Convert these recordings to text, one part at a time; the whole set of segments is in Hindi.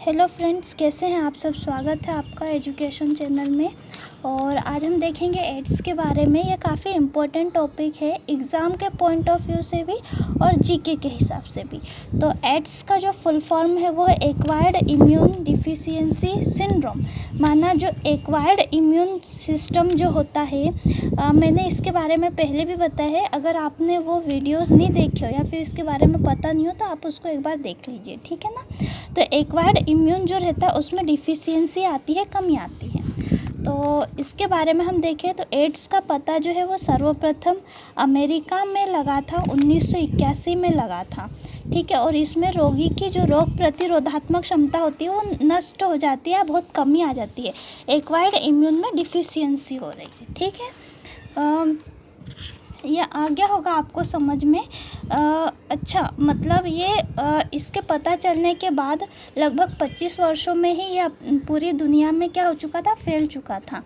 हेलो फ्रेंड्स, कैसे हैं आप सब। स्वागत है आपका एजुकेशन चैनल में। और आज हम देखेंगे एड्स के बारे में। ये काफ़ी इम्पोर्टेंट टॉपिक है एग्ज़ाम के पॉइंट ऑफ व्यू से भी और जीके के हिसाब से भी। तो एड्स का जो फुल फॉर्म है वो है एक्वायर्ड इम्यून डिफिशियंसी सिंड्रोम। माना जो एक्वायर्ड इम्यून सिस्टम जो होता है, मैंने इसके बारे में पहले भी बताया है। अगर आपने वो वीडियोस नहीं देखे हो या फिर इसके बारे में पता नहीं हो तो आप उसको एक बार देख लीजिए, ठीक है ना। तो एक्वायर्ड इम्यून जो रहता है उसमें डिफिशियंसी आती है, कमी आती है। तो इसके बारे में हम देखें तो एड्स का पता जो है वो सर्वप्रथम अमेरिका में लगा था, 1981 में लगा था, ठीक है। और इसमें रोगी की जो रोग प्रतिरोधात्मक क्षमता होती है वो नष्ट हो जाती है, बहुत कमी आ जाती है। एक्वायर्ड इम्यून में डिफिशियंसी हो रही है, ठीक है। यह आ गया होगा आपको समझ में। अच्छा, मतलब ये इसके पता चलने के बाद लगभग 25 वर्षों में ही यह पूरी दुनिया में क्या हो चुका था, फैल चुका था।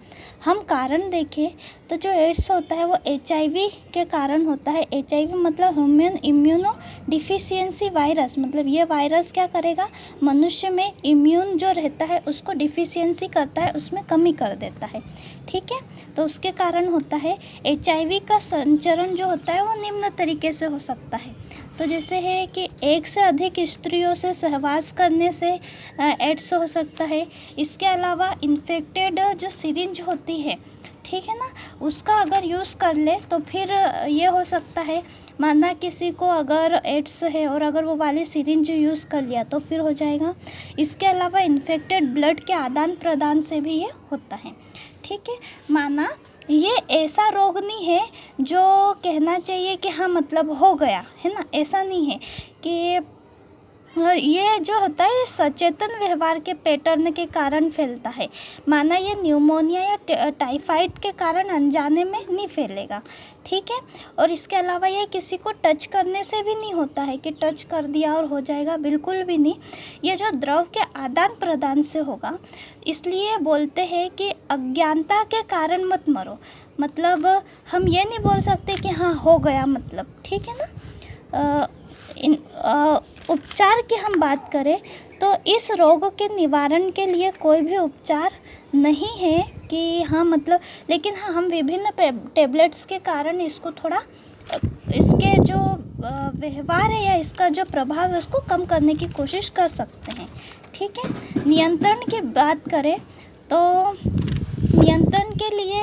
हम कारण देखें तो जो एड्स होता है वो HIV के कारण होता है। HIV मतलब ह्यूमन इम्यूनो डिफिशियंसी वायरस। मतलब ये वायरस क्या करेगा, मनुष्य में इम्यून जो रहता है उसको डिफिशियंसी करता है, उसमें कमी कर देता है, ठीक है। तो उसके कारण होता है। HIV का संचरण जो होता है वो निम्न तरीके से हो सकता है। तो जैसे है कि एक से अधिक स्त्रियों से सहवास करने से एड्स हो सकता है। इसके अलावा इन्फेक्टेड जो सिरिंज होती है, ठीक है ना, उसका अगर यूज़ कर ले तो फिर ये हो सकता है। माना किसी को अगर एड्स है और अगर वो वाली सिरिंज यूज़ कर लिया तो फिर हो जाएगा। इसके अलावा इन्फेक्टेड ब्लड के आदान प्रदान से भी ये होता है, ठीक है। माना ये ऐसा रोग नहीं है जो कहना चाहिए कि हाँ मतलब हो गया है ना, ऐसा नहीं है कि ये जो होता है ये सचेतन व्यवहार के पैटर्न के कारण फैलता है। माना ये न्यूमोनिया या टाइफाइड के कारण अनजाने में नहीं फैलेगा, ठीक है। और इसके अलावा ये किसी को टच करने से भी नहीं होता है कि टच कर दिया और हो जाएगा, बिल्कुल भी नहीं। ये जो द्रव के आदान प्रदान से होगा। इसलिए बोलते हैं कि अज्ञानता के कारण मत मरो। मतलब हम ये नहीं बोल सकते कि हाँ हो गया मतलब, ठीक है ना। उपचार की हम बात करें तो इस रोग के निवारण के लिए कोई भी उपचार नहीं है कि हाँ मतलब, लेकिन हाँ हम विभिन्न टेबलेट्स के कारण इसको थोड़ा इसके जो व्यवहार है या इसका जो प्रभाव है उसको कम करने की कोशिश कर सकते हैं, ठीक है। नियंत्रण की बात करें तो नियंत्रण के लिए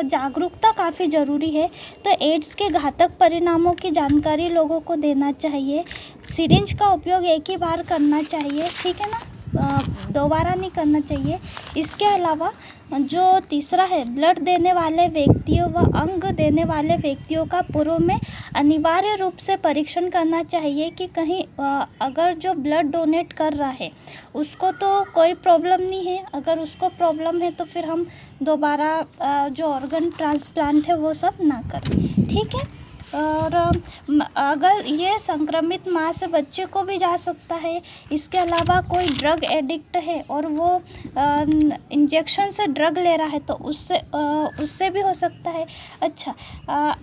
जागरूकता काफ़ी ज़रूरी है। तो एड्स के घातक परिणामों की जानकारी लोगों को देना चाहिए। सिरिंज का उपयोग एक ही बार करना चाहिए, ठीक है ना, दोबारा नहीं करना चाहिए। इसके अलावा जो तीसरा है, ब्लड देने वाले व्यक्तियों व अंग देने वाले व्यक्तियों का पूर्व में अनिवार्य रूप से परीक्षण करना चाहिए कि कहीं अगर जो ब्लड डोनेट कर रहा है उसको तो कोई प्रॉब्लम नहीं है। अगर उसको प्रॉब्लम है तो फिर हम दोबारा जो ऑर्गन ट्रांसप्लांट है वो सब ना करें, ठीक है। और अगर ये संक्रमित माँ से बच्चे को भी जा सकता है। इसके अलावा कोई ड्रग एडिक्ट है और वो इंजेक्शन से ड्रग ले रहा है तो उससे भी हो सकता है। अच्छा,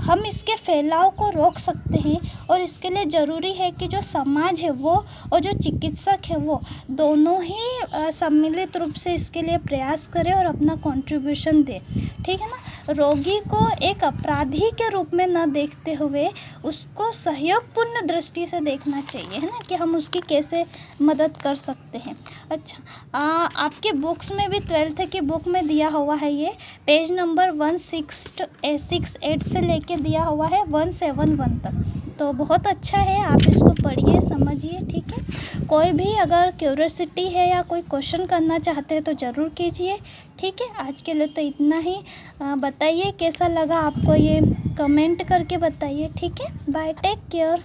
हम इसके फैलाव को रोक सकते हैं और इसके लिए ज़रूरी है कि जो समाज है वो और जो चिकित्सक है वो दोनों ही सम्मिलित रूप से इसके लिए प्रयास करें और अपना कंट्रीब्यूशन दें, ठीक है ना। रोगी को एक अपराधी के रूप में न देखते हुए उसको सहयोगपूर्ण दृष्टि से देखना चाहिए, है ना, कि हम उसकी कैसे मदद कर सकते हैं। अच्छा, आपके बुक्स में भी 12th की बुक में दिया हुआ है, ये पेज नंबर 168 से लेके दिया हुआ है 171 तक। तो बहुत अच्छा है, आप इसको पढ़िए, समझिए, ठीक है। कोई भी अगर क्यूरियोसिटी है या कोई क्वेश्चन करना चाहते हैं तो ज़रूर कीजिए, ठीक है। आज के लिए तो इतना ही। बताइए कैसा लगा आपको, ये कमेंट करके बताइए, ठीक है। Bye, take care.